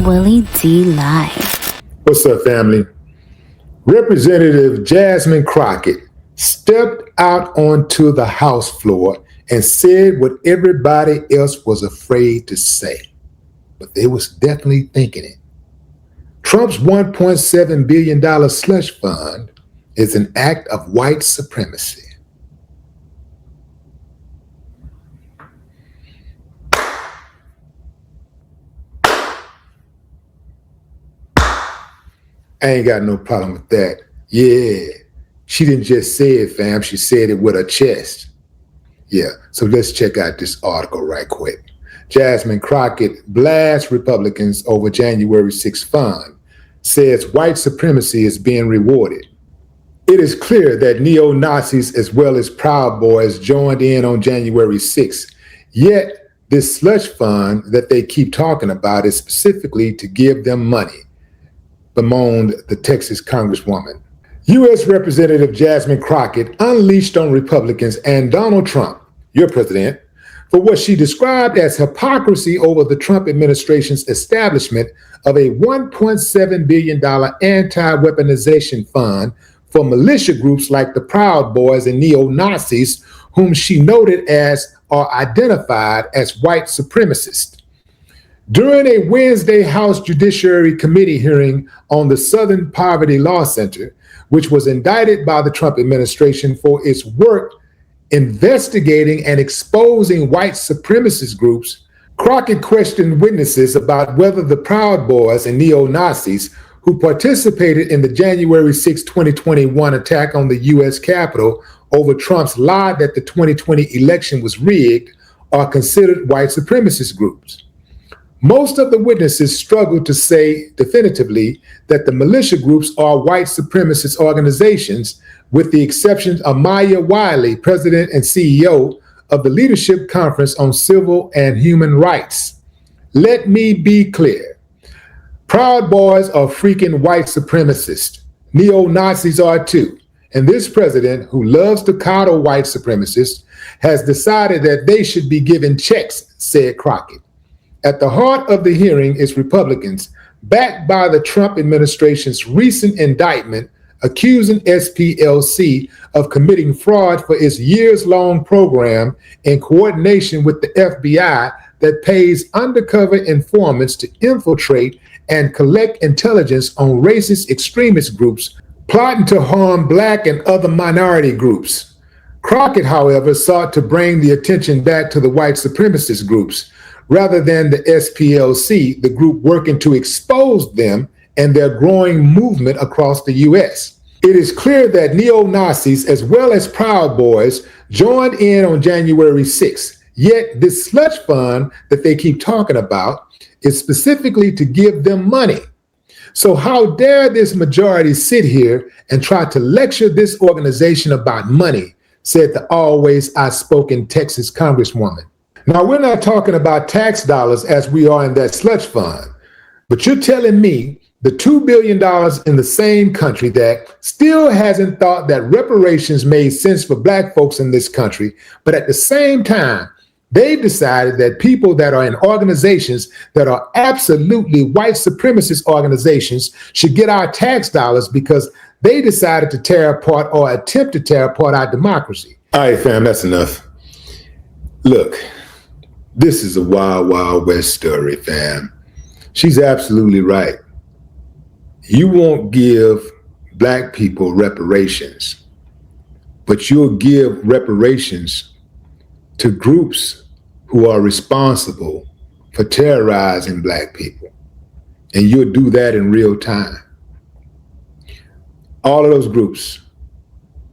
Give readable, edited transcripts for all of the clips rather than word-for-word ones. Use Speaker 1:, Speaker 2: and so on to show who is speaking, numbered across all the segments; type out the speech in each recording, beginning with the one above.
Speaker 1: Willie D Live.
Speaker 2: What's up, family? Representative Jasmine Crockett stepped out onto the House floor and said what everybody else was afraid to say, but they was definitely thinking it. Trump's $1.7 billion slush fund is an act of white supremacy. I ain't got no problem with that. Yeah, she didn't just say it, fam. She said it with her chest. Yeah, so let's check out this article right quick. Jasmine Crockett blasts Republicans over January 6th fund, says white supremacy is being rewarded. It is clear that neo-Nazis as well as Proud Boys joined in on January 6th, yet this slush fund that they keep talking about is specifically to give them money, bemoaned the Texas Congresswoman. U.S. Representative Jasmine Crockett unleashed on Republicans and Donald Trump, your president, for what she described as hypocrisy over the Trump administration's establishment of a $1.7 billion anti-weaponization fund for militia groups like the Proud Boys and neo-Nazis, whom she noted as are identified as white supremacists. During a Wednesday House Judiciary Committee hearing on the Southern Poverty Law Center, which was indicted by the Trump administration for its work investigating and exposing white supremacist groups, Crockett questioned witnesses about whether the Proud Boys and neo-Nazis who participated in the January 6, 2021 attack on the U.S. Capitol over Trump's lie that the 2020 election was rigged are considered white supremacist groups. Most of the witnesses struggled to say definitively that the militia groups are white supremacist organizations, with the exception of Maya Wiley, president and CEO of the Leadership Conference on Civil and Human Rights. Let me be clear. Proud Boys are freaking white supremacists. Neo-Nazis are too. And this president, who loves to coddle white supremacists, has decided that they should be given checks, said Crockett. At the heart of the hearing is Republicans, backed by the Trump administration's recent indictment accusing SPLC of committing fraud for its years-long program in coordination with the FBI that pays undercover informants to infiltrate and collect intelligence on racist extremist groups plotting to harm Black and other minority groups. Crockett, however, sought to bring the attention back to the white supremacist groups, rather than the SPLC, the group working to expose them and their growing movement across the U.S. It is clear that neo-Nazis as well as Proud Boys joined in on January 6th, yet this slush fund that they keep talking about is specifically to give them money. So how dare this majority sit here and try to lecture this organization about money, said the always outspoken Texas Congresswoman. Now, we're not talking about tax dollars as we are in that slush fund, but you're telling me the $2 billion in the same country that still hasn't thought that reparations made sense for Black folks in this country, but at the same time, they've decided that people that are in organizations that are absolutely white supremacist organizations should get our tax dollars because they decided to tear apart or attempt to tear apart our democracy. All right, fam, that's enough. Look. This is a wild, wild west story, fam. She's absolutely right. You won't give Black people reparations, but you'll give reparations to groups who are responsible for terrorizing Black people. And you'll do that in real time. All of those groups,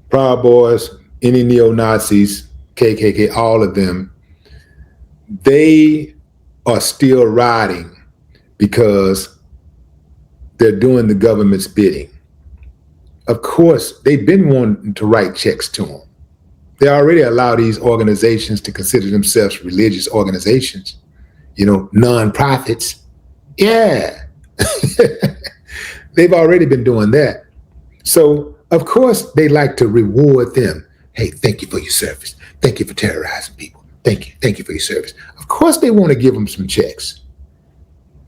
Speaker 2: Proud Boys, any neo-Nazis, KKK, all of them, they are still riding because they're doing the government's bidding. Of course, they've been wanting to write checks to them. They already allow these organizations to consider themselves religious organizations, nonprofits. Yeah, they've already been doing that. So, of course, they like to reward them. Hey, thank you for your service. Thank you for terrorizing people. Thank you for your service. Of course they want to give them some checks.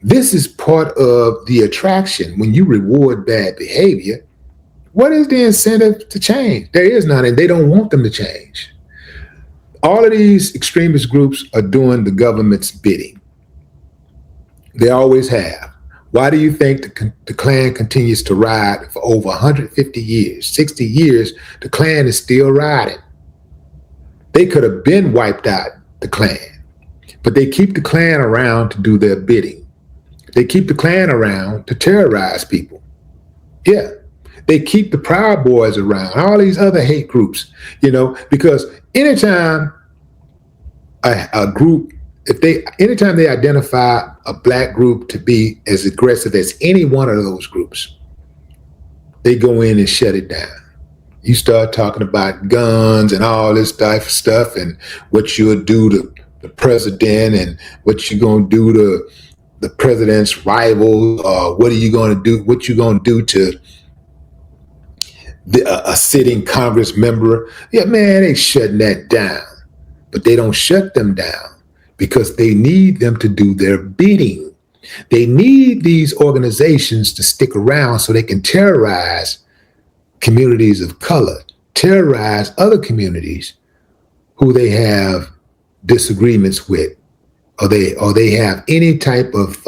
Speaker 2: This is part of the attraction. When you reward bad behavior, what is the incentive to change? There is none, and they don't want them to change. All of these extremist groups are doing the government's bidding. They always have. Why do you think the Klan continues to ride for over 150 years, 60 years? The Klan is still riding. They could have been wiped out, the Klan, but they keep the Klan around to do their bidding. They keep the Klan around to terrorize people. Yeah. They keep the Proud Boys around, all these other hate groups, because anytime a group, anytime they identify a black group to be as aggressive as any one of those groups, they go in and shut it down. You start talking about guns and all this type of stuff and what you'll do to the president and what you're going to do to the president's rivals, or what are you going to do, what you're going to do to a sitting Congress member. Yeah, man, they shutting that down. But they don't shut them down because they need them to do their bidding. They need these organizations to stick around so they can terrorize communities of color, terrorize other communities who they have disagreements with, or they have any type of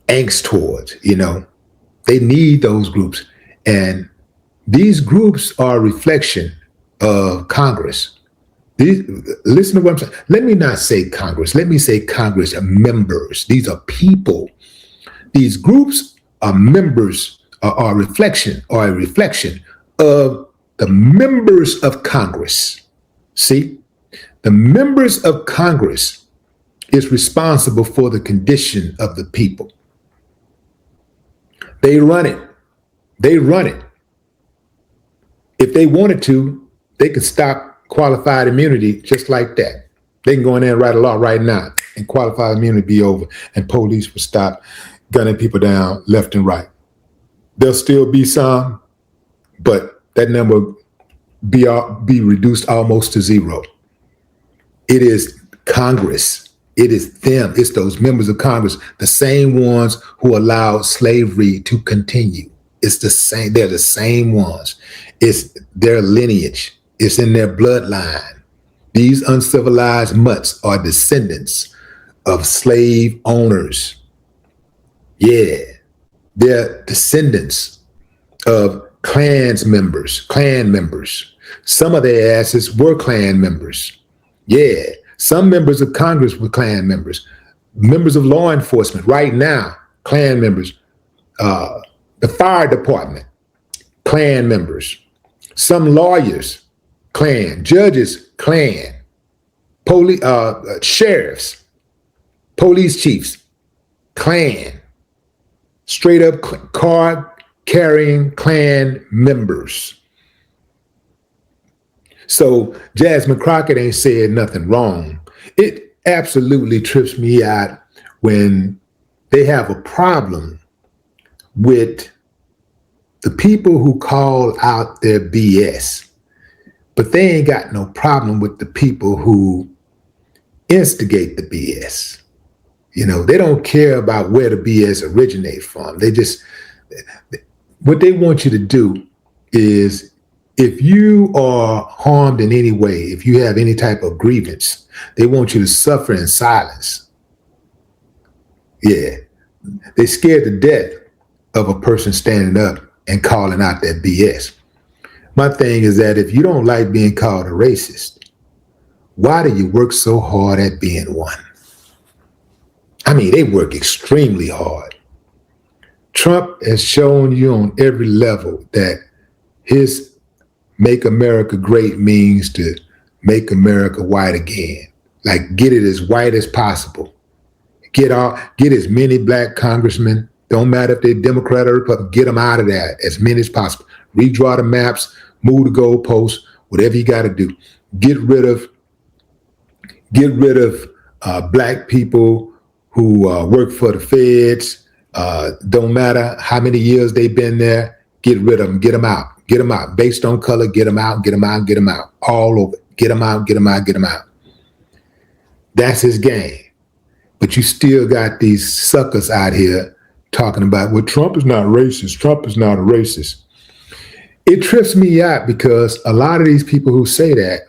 Speaker 2: angst towards, They need those groups. And these groups are a reflection of Congress. Listen to what I'm saying. Let me not say Congress. Let me say Congress members. These are people. These groups are members, are a reflection of the members of Congress. See, the members of Congress is responsible for the condition of the people. They run it. If they wanted to, they could stop qualified immunity just like that. They can go in there and write a law right now and qualified immunity be over, and police will stop gunning people down left and right. There'll still be some, but that number be reduced almost to zero. It is Congress. It is them. It's those members of Congress, the same ones who allowed slavery to continue. It's the same. They're the same ones. It's their lineage. It's in their bloodline. These uncivilized mutts are descendants of slave owners. Yeah, they're descendants of Klan members. Some of their asses were Klan members. Yeah, some members of Congress were Klan members. Members of law enforcement right now, Klan members. The fire department, Klan members. Some lawyers, Klan. Judges, Klan. Police, sheriffs, police chiefs, Klan. Straight up card-carrying Klan members. So Jasmine Crockett ain't said nothing wrong. It absolutely trips me out when they have a problem with the people who call out their BS, but they ain't got no problem with the people who instigate the BS. They don't care about where the BS originates from. What they want you to do is, if you are harmed in any way, if you have any type of grievance, they want you to suffer in silence. Yeah, they scared to death of a person standing up and calling out that BS. My thing is that if you don't like being called a racist, why do you work so hard at being one? I mean, they work extremely hard. Trump has shown you on every level that his Make America Great means to make America white again. Like, get it as white as possible. Get as many black congressmen, don't matter if they're Democrat or Republican, get them out of there as many as possible. Redraw the maps, move the goalposts, whatever you got to do. Get rid of black people who work for the feds. Don't matter how many years they've been there. Get rid of them. Get them out. Get them out. Based on color, get them out. Get them out. Get them out. All over. Get them out. Get them out. Get them out. That's his game. But you still got these suckers out here talking about, well, Trump is not racist. Trump is not a racist. It trips me out because a lot of these people who say that,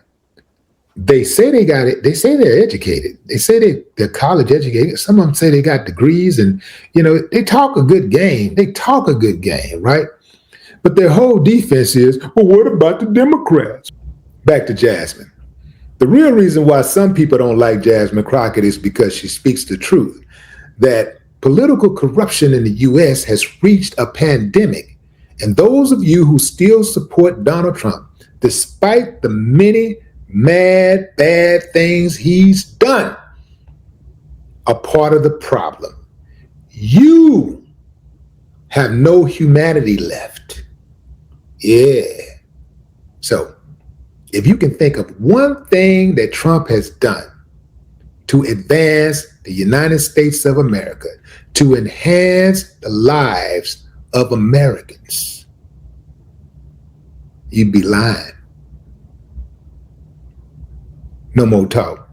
Speaker 2: they say they got it. They say they're educated. They say they're college educated. Some of them say they got degrees, and they talk a good game. They talk a good game, right? But their whole defense is, well, what about the Democrats? Back to Jasmine. The real reason why some people don't like Jasmine Crockett is because she speaks the truth, that political corruption in the U.S. has reached a pandemic. And those of you who still support Donald Trump, despite the many mad, bad things he's done, are part of the problem. You have no humanity left. Yeah. So if you can think of one thing that Trump has done to advance the United States of America, to enhance the lives of Americans, you'd be lying. No more talk.